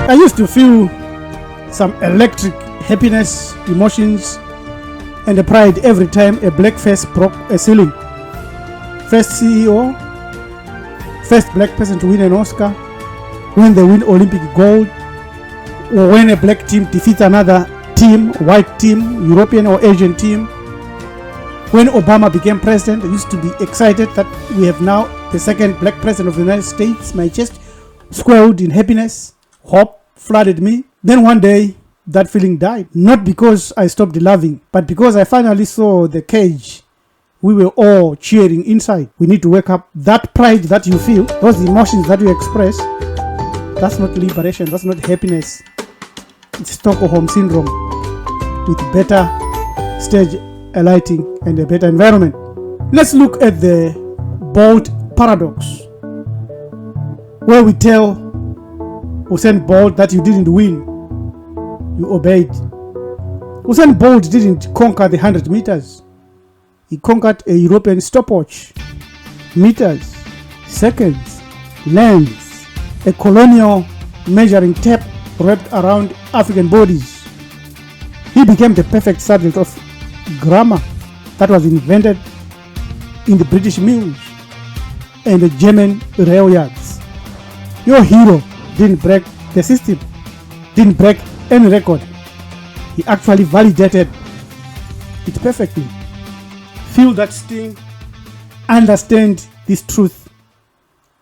I used to feel some electric happiness, emotions, and a pride every time a black face broke a ceiling. First CEO, first black person to win an Oscar, when they win Olympic gold, or when a black team defeats another team, white team, European or Asian team. When Obama became president, I used to be excited that we have now the second black president of the United States. My chest swelled in happiness. Hope flooded me. Then one day, that feeling died. Not because I stopped loving, but because I finally saw the cage we were all cheering inside. We need to wake up. That pride that you feel, those emotions that you express, that's not liberation, that's not happiness. It's Stockholm syndrome with better stage lighting and a better environment. Let's look at the Bolt paradox, where we tell Usain Bolt that you didn't win, you obeyed. Usain Bolt didn't conquer the 100 meters. He conquered a European stopwatch. Meters, seconds, lengths, a colonial measuring tape wrapped around African bodies. He became the perfect subject of grammar that was invented in the British mills and the German rail yards. Your hero didn't break the system, didn't break any record. He actually validated it perfectly. Feel that sting, understand this truth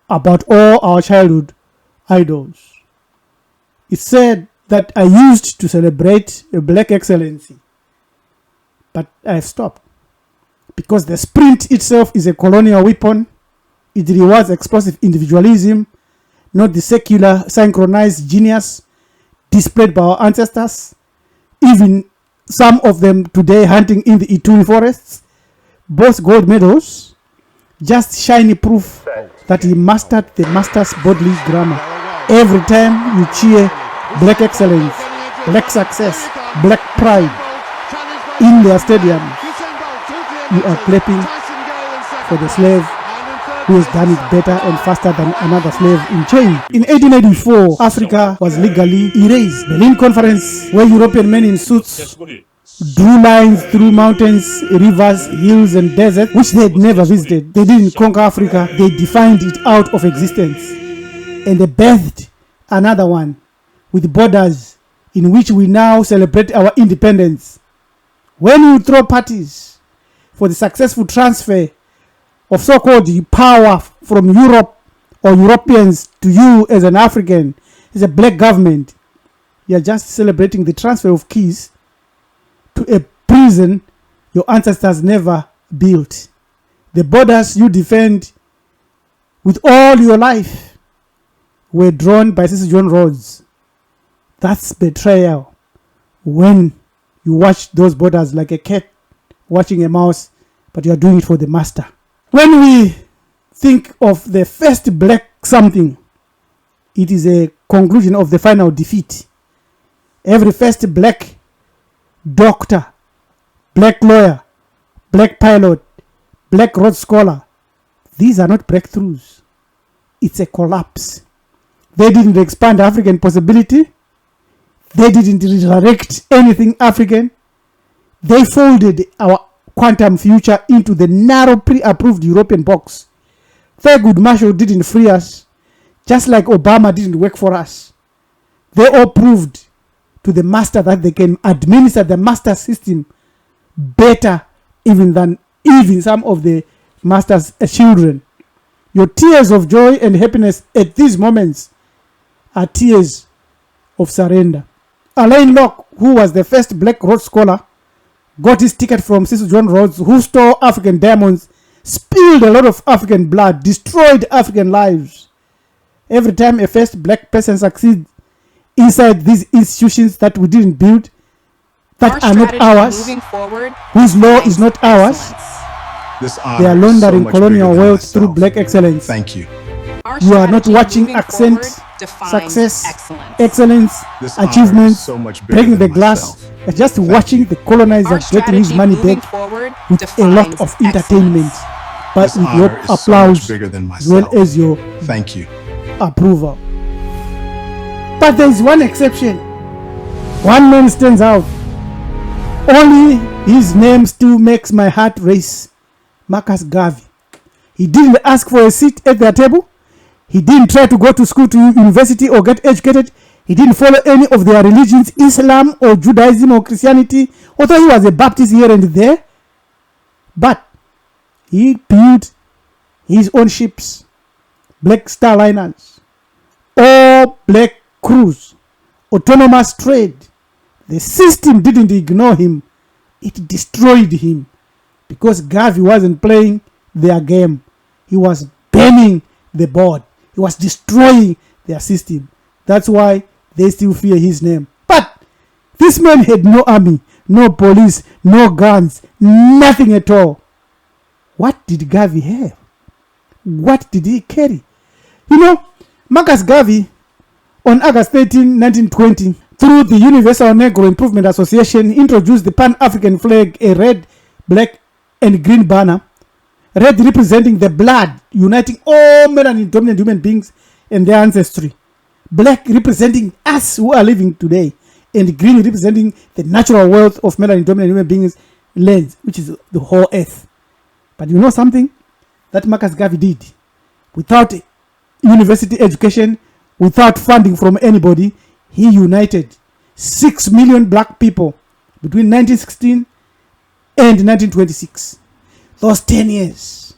about all our childhood idols. It's said that I used to celebrate a black excellency, but I have stopped because the sprint itself is a colonial weapon. It rewards explosive individualism, not the secular synchronized genius displayed by our ancestors, even some of them today hunting in the Ituri forests. Both gold medals, just shiny proof that he mastered the master's bodily grammar. Every time you cheer black excellence, black success, black pride in their stadiums, you are clapping for the slave who has done it better and faster than another slave in chains. In 1884, Africa was legally erased. Berlin Conference, where European men in suits drew lines through mountains, rivers, hills, and deserts, which they had never visited. They didn't conquer Africa, they defined it out of existence. And they birthed another one with borders in which we now celebrate our independence. When you throw parties for the successful transfer of so-called power from Europe or Europeans to you as an African, as a black government, you are just celebrating the transfer of keys to a prison your ancestors never built. The borders you defend with all your life were drawn by Cecil John Rhodes. That's betrayal. When you watch those borders like a cat watching a mouse, but you are doing it for the master. When we think of the first black something, it is a conclusion of the final defeat. Every first black doctor, black lawyer, black pilot, black Rhodes scholar, these are not breakthroughs. It's a collapse. They didn't expand African possibility. They didn't resurrect anything African. They folded our quantum future into the narrow pre-approved European box. Thurgood Marshall didn't free us, just like Obama didn't work for us. They all proved to the master that they can administer the master system better even than some of the master's children. Your tears of joy and happiness at these moments are tears of surrender. Alain Locke, who was the first black Rhodes scholar, got his ticket from Cecil John Rhodes, who stole African diamonds, spilled a lot of African blood, destroyed African lives. Every time a first black person succeeds inside these institutions that we didn't build, that are not ours, whose law is not ours, they are laundering colonial wealth through black excellence. Thank you. You are not watching accent, success, excellence, achievements, breaking the glass. You're just watching the colonizer getting his money back with a lot of entertainment, but with your applause so much bigger than myself. as well as your approval. This honor is so much bigger than myself. Thank you. Our shared achievement, giving forward, defining excellence. As well as your applause as well as your approval. Thank you. Approval. But there is one exception. One man stands out. Only his name still makes my heart race. Marcus Garvey. He didn't ask for a seat at their table. He didn't try to go to school, to university, or get educated. He didn't follow any of their religions, Islam or Judaism or Christianity, although he was a Baptist here and there. But he built his own ships, black starliners, all black crews, autonomous trade. The system didn't ignore him. It destroyed him because Garvey wasn't playing their game. He was burning the board. He was destroying their system. That's why they still fear his name. But this man had no army, no police, no guns, nothing at all. What did Garvey have? What did he carry? You know, Marcus Garvey, on August 13, 1920, through the Universal Negro Improvement Association, introduced the Pan-African flag, a red, black, and green banner. Red representing the blood uniting all melanin-dominant human beings and their ancestry. Black representing us who are living today. And green representing the natural wealth of melanin-dominant human beings' lands, which is the whole earth. But you know something that Marcus Garvey did? Without university education, without funding from anybody, he united 6 million black people between 1916 and 1926. Those 10 years.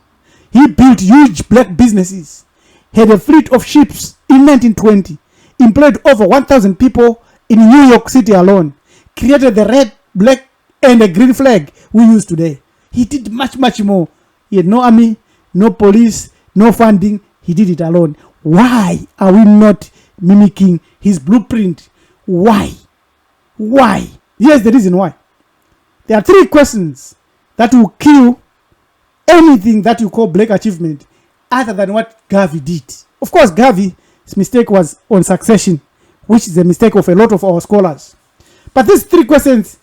He built huge black businesses, had a fleet of ships in 1920, employed over 1,000 people in New York City alone, created the red, black, and the green flag we use today. He did much, much more. He had no army, no police, no funding. He did it alone. Why are we not mimicking his blueprint? Why? Why? Here's the reason why. There are 3 questions that will kill anything that you call black achievement other than what Garvey did. Of course, Garvey's mistake was on succession, which is a mistake of a lot of our scholars. But these 3 questions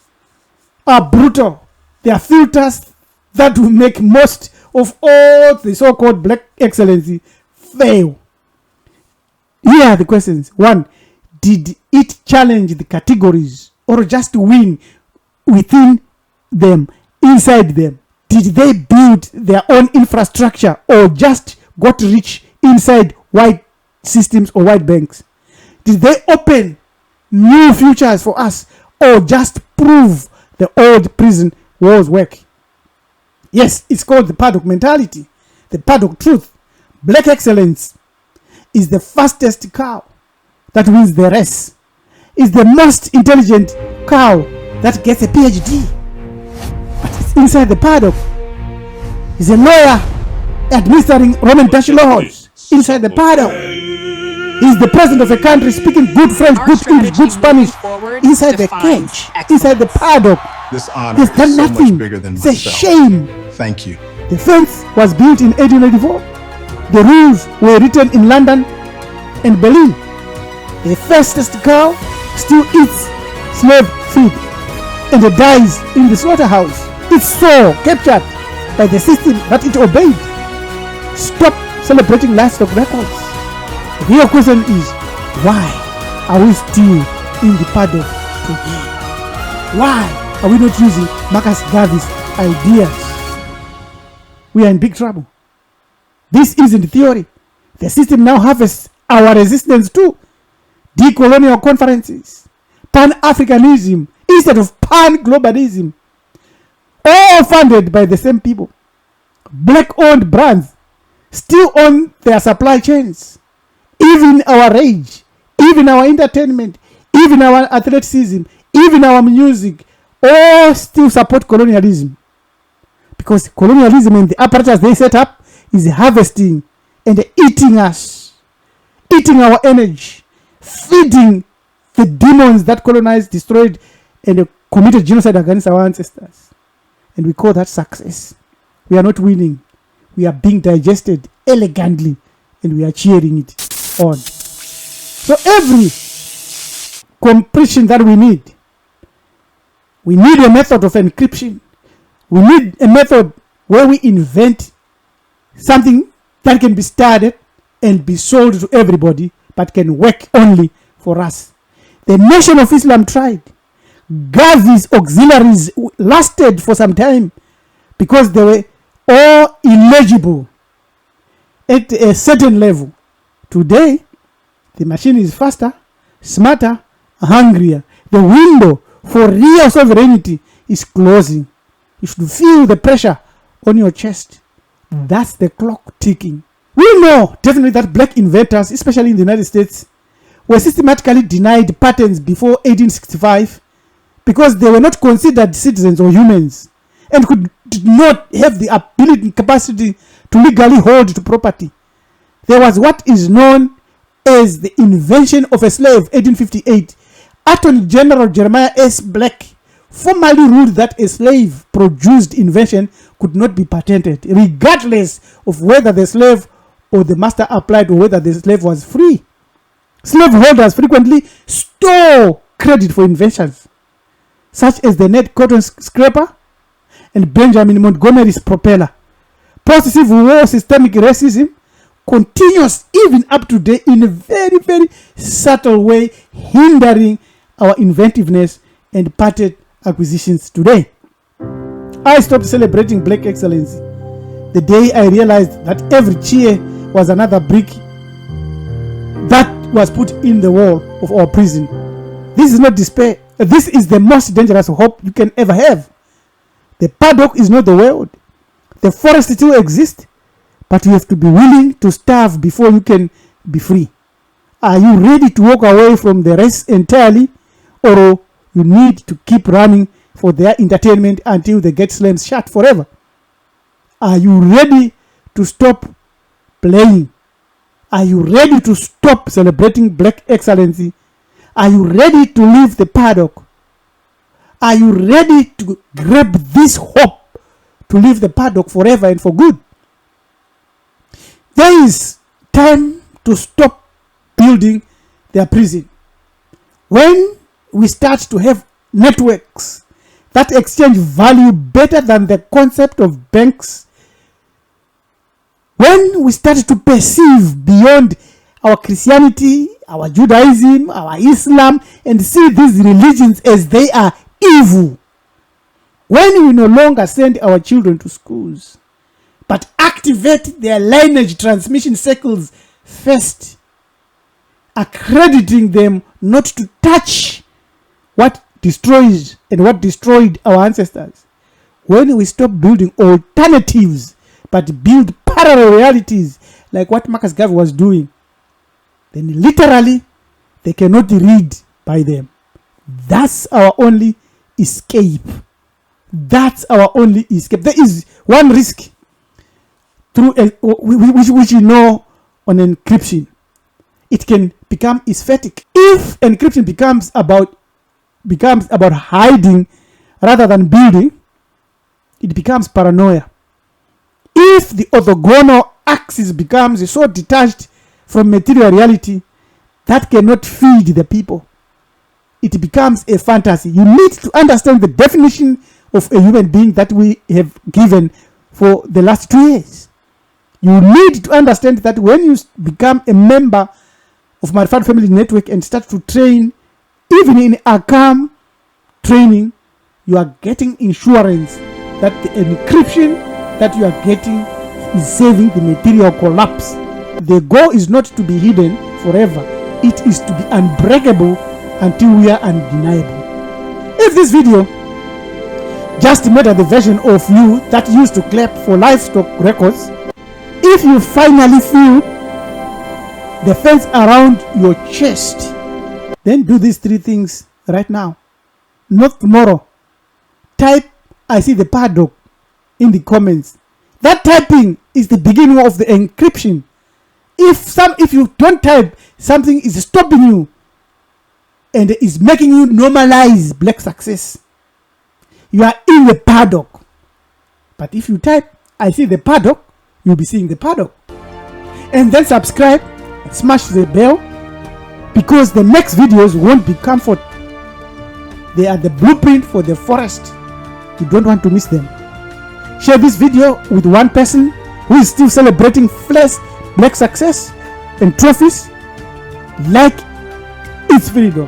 are brutal. They are filters that will make most of all the so-called black excellency fail. Here are the questions. 1, did it challenge the categories or just win within them, inside them? Did they build their own infrastructure or just got rich inside white systems or white banks? Did they open new futures for us or just prove the old prison walls work? Yes, it's called the Paddock mentality, the Paddock truth. Black excellence is the fastest cow that wins the race. Is the most intelligent cow that gets a PhD. But it's inside the paddock. He's a lawyer administering Roman Dutch laws inside the paddock. He's the president of a country speaking good French, good English, good Spanish inside the cage, inside the paddock. This honor is done so nothing. much bigger than It's a myself. shame. Thank you. The fence was built in 1884. The rules were written in London and Berlin. The fastest cow still eats slave food and dies in the slaughterhouse. It's so captured by the system that it obeyed. Stop celebrating livestock records. The real question is, why are we still in the paddock today? Why are we not using Marcus Garvey's ideas? We are in big trouble. This isn't theory. The system now harvests our resistance too. Decolonial conferences, Pan-Africanism instead of Pan-Globalism, all funded by the same people. Black-owned brands still own their supply chains. Even our rage, even our entertainment, even our athleticism, even our music, all still support colonialism. Because colonialism and the apparatus they set up is harvesting and eating us, eating our energy, feeding the demons that colonized, destroyed, and committed genocide against our ancestors. And we call that success. We are not winning. We are being digested elegantly, and we are cheering it on. So every compression that we need a method of encryption. We need a method where we invent something that can be started and be sold to everybody, but can work only for us. The Nation of Islam tried. Garvey's auxiliaries lasted for some time because they were all illegible at a certain level. Today, the machine is faster, smarter, hungrier. The window for real sovereignty is closing. You should feel the pressure on your chest. That's the clock ticking. We know definitely that black inventors, especially in the United States, were systematically denied patents before 1865 because they were not considered citizens or humans and did not have the ability and capacity to legally hold to property. There was what is known as the invention of a slave, 1858. Attorney General Jeremiah S. Black formally ruled that a slave-produced invention could not be patented, regardless of whether the slave or the master applied or whether the slave was free. Slaveholders frequently store credit for inventions, such as the Ned Cotton scraper and Benjamin Montgomery's propeller. Post-Civil War systemic racism continues even up to today in a very, very subtle way, hindering our inventiveness and patent acquisitions today. I stopped celebrating black excellence the day I realized that every cheer was another brick that was put in the wall of our prison. This is not despair. This is the most dangerous hope you can ever have. The paddock is not the world. The forest still exists, but you have to be willing to starve before you can be free. Are you ready to walk away from the race entirely, or you need to keep running for their entertainment until the gate slams shut forever? Are you ready to stop playing? Are you ready to stop celebrating black excellency? Are you ready to leave the paddock? Are you ready to grab this hope to leave the paddock forever and for good? There is time to stop building their prison. When we start to have networks that exchange value better than the concept of banks, when we start to perceive beyond our Christianity, our Judaism, our Islam, and see these religions as they are evil, when we no longer send our children to schools, but activate their lineage transmission circles first, accrediting them not to touch what destroys and what destroyed our ancestors. When we stop building alternatives but build parallel realities like what Marcus Garvey was doing, then literally they cannot read by them. That's our only escape. That's our only escape. There is one risk through which you know on encryption. It can become aesthetic. If encryption becomes about hiding rather than building, it becomes paranoia. If the orthogonal axis becomes so detached from material reality that cannot feed the people, it becomes a fantasy. You need to understand the definition of a human being that we have given for the last 2 years. You need to understand that when you become a member of my family network and start to train, even in ACAM training, you are getting insurance that the encryption that you are getting is saving the material collapse. The goal is not to be hidden forever. It is to be unbreakable until we are undeniable. If this video just made the version of you that used to clap for livestock records, if you finally feel the fence around your chest, then do these 3 things right now, not tomorrow. Type "I see the paddock" in the comments. That typing is the beginning of the encryption. If you don't type, something is stopping you and is making you normalize black success. You are in the paddock. But if you type "I see the paddock," you'll be seeing the paddock. And then subscribe, smash the bell, because the next videos won't be comfort. They are the blueprint for the forest. You don't want to miss them. Share this video with one person who is still celebrating flesh, black success, and trophies. Like its freedom.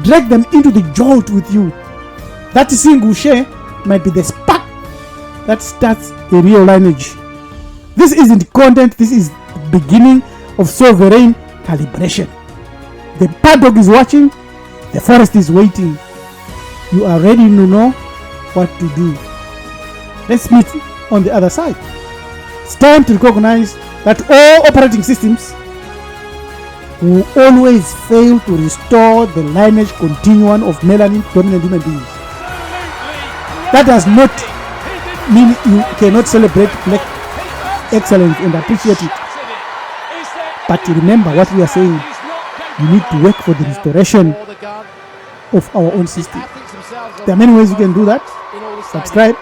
Drag them into the jolt with you. That single share might be the spark that starts a real lineage. This isn't content, this is the beginning of sovereign calibration. The Paddock is watching, the forest is waiting. You are ready to know what to do. Let's meet on the other side. It's time to recognize that all operating systems will always fail to restore the lineage continuum of melanin-dominant human beings. That does not mean you cannot celebrate black excellence and appreciate it. But remember what we are saying. You need to work for the restoration of our own system. There are many ways you can do that. Subscribe,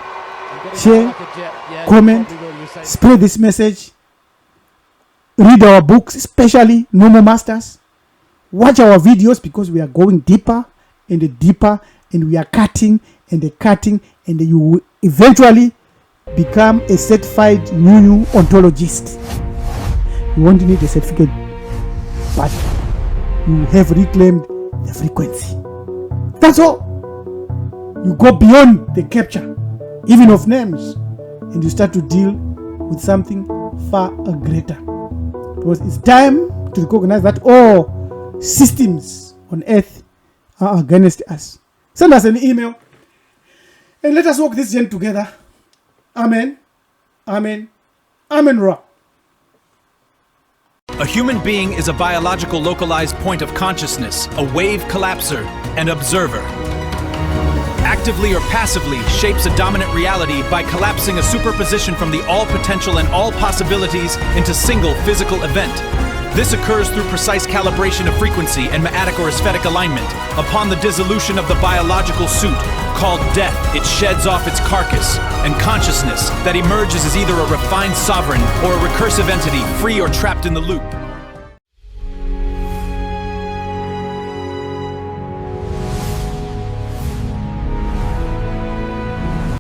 share, comment, spread this message. Read our books, especially No More Masters. Watch our videos because we are going deeper and deeper, and we are cutting and cutting, and you will eventually become a certified new ontologist. You won't need a certificate, but you have reclaimed the frequency. That's all. You go beyond the capture, even of names, and you start to deal with something far greater. Because it's time to recognize that all systems on earth are against us. Send us an email and let us walk this journey together. Amen. Amen. Amen. Ra. A human being is a biological localized point of consciousness, a wave collapser, and observer. Actively or passively shapes a dominant reality by collapsing a superposition from the all potential and all possibilities into single physical event. This occurs through precise calibration of frequency and ma'atic or aesthetic alignment. Upon the dissolution of the biological suit, called death, it sheds off its carcass, and consciousness that emerges is either a refined sovereign or a recursive entity free or trapped in the loop.